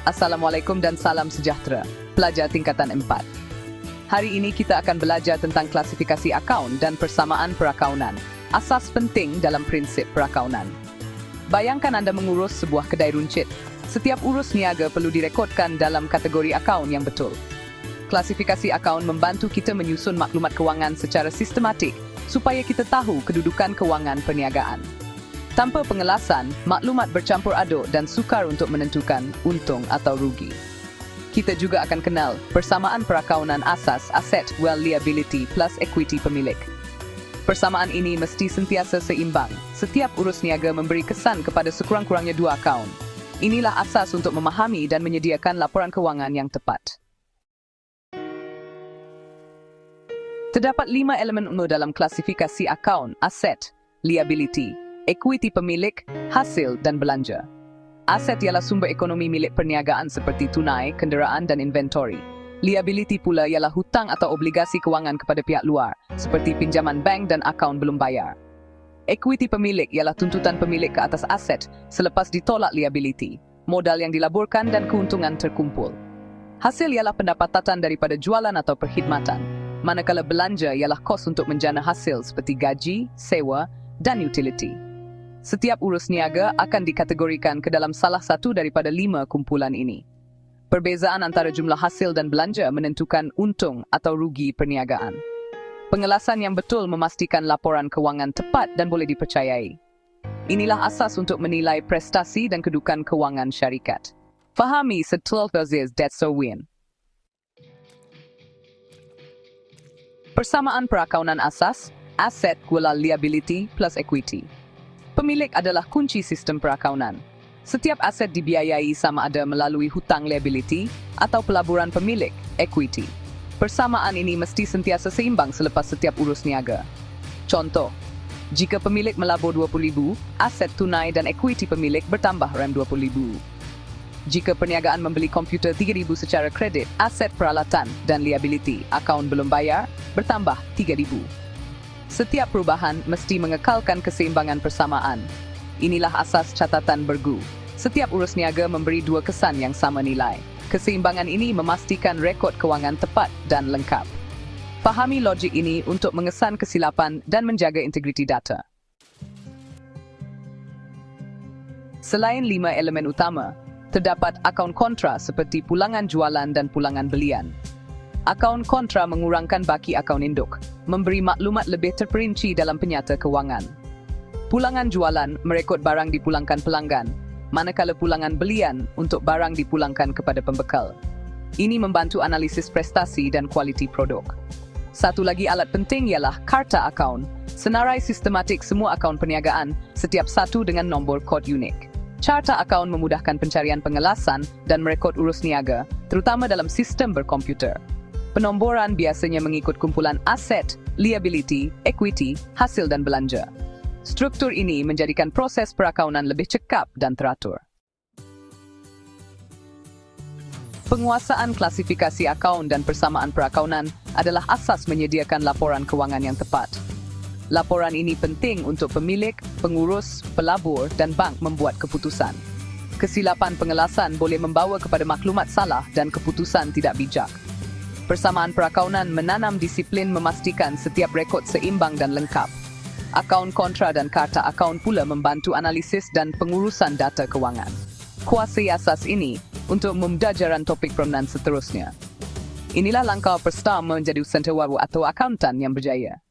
Assalamualaikum dan salam sejahtera, pelajar tingkatan 4. Hari ini kita akan belajar tentang klasifikasi akaun dan persamaan perakaunan, asas penting dalam prinsip perakaunan. Bayangkan Anda mengurus sebuah kedai runcit. Setiap urus niaga perlu direkodkan dalam kategori akaun yang betul. Klasifikasi akaun membantu kita menyusun maklumat kewangan secara sistematik supaya kita tahu kedudukan kewangan perniagaan. Tanpa pengelasan, maklumat bercampur aduk dan sukar untuk menentukan untung atau rugi. Kita juga akan kenal persamaan perakaunan asas aset well liability plus equity pemilik. Persamaan ini mesti sentiasa seimbang. Setiap urus niaga memberi kesan kepada sekurang-kurangnya dua akaun. Inilah asas untuk memahami dan menyediakan laporan kewangan yang tepat. Terdapat 5 elemen umum dalam klasifikasi akaun, aset, liability, equity pemilik, hasil dan belanja. Aset ialah sumber ekonomi milik perniagaan seperti tunai, kenderaan dan inventory. Liability pula ialah hutang atau obligasi kewangan kepada pihak luar, seperti pinjaman bank dan akaun belum bayar. Equity pemilik ialah tuntutan pemilik ke atas aset selepas ditolak liability, modal yang dilaburkan dan keuntungan terkumpul. Hasil ialah pendapatan daripada jualan atau perkhidmatan, manakala belanja ialah kos untuk menjana hasil seperti gaji, sewa dan utility. Setiap urus niaga akan dikategorikan ke dalam salah satu daripada 5 kumpulan ini. Perbezaan antara jumlah hasil dan belanja menentukan untung atau rugi perniagaan. Pengelasan yang betul memastikan laporan kewangan tepat dan boleh dipercayai. Inilah asas untuk menilai prestasi dan kedudukan kewangan syarikat. Fahami setelah that's so win. Persamaan perakaunan asas, aset gula liability plus equity. Pemilik adalah kunci sistem perakaunan. Setiap aset dibiayai sama ada melalui hutang liability atau pelaburan pemilik, equity. Persamaan ini mesti sentiasa seimbang selepas setiap urus niaga. Contoh, jika pemilik melabur RM20,000, aset tunai dan equity pemilik bertambah RM20,000. Jika perniagaan membeli komputer RM3,000 secara kredit, aset peralatan dan liability, akaun belum bayar, bertambah RM3,000. Setiap perubahan mesti mengekalkan keseimbangan persamaan. Inilah asas catatan bergu. Setiap urus niaga memberi dua kesan yang sama nilai. Keseimbangan ini memastikan rekod kewangan tepat dan lengkap. Fahami logik ini untuk mengesan kesilapan dan menjaga integriti data. Selain 5 elemen utama, terdapat akaun kontra seperti pulangan jualan dan pulangan belian. Akaun kontra mengurangkan baki akaun induk, memberi maklumat lebih terperinci dalam penyata kewangan. Pulangan jualan merekod barang dipulangkan pelanggan, manakala pulangan belian untuk barang dipulangkan kepada pembekal. Ini membantu analisis prestasi dan kualiti produk. Satu lagi alat penting ialah karta akaun, senarai sistematik semua akaun perniagaan, setiap satu dengan nombor kod unik. Carta akaun memudahkan pencarian pengelasan dan merekod urus niaga, terutama dalam sistem berkomputer. Penomboran biasanya mengikut kumpulan aset, liability, equity, hasil dan belanja. Struktur ini menjadikan proses perakaunan lebih cekap dan teratur. Penguasaan klasifikasi akaun dan persamaan perakaunan adalah asas menyediakan laporan kewangan yang tepat. Laporan ini penting untuk pemilik, pengurus, pelabur dan bank membuat keputusan. Kesilapan pengelasan boleh membawa kepada maklumat salah dan keputusan tidak bijak. Persamaan perakaunan menanam disiplin memastikan setiap rekod seimbang dan lengkap. Akaun kontra dan karta akaun pula membantu analisis dan pengurusan data kewangan. Kuasai asas ini untuk pembelajaran topik permainan seterusnya. Inilah langkah pertama menjadi usahawan atau akuntan yang berjaya.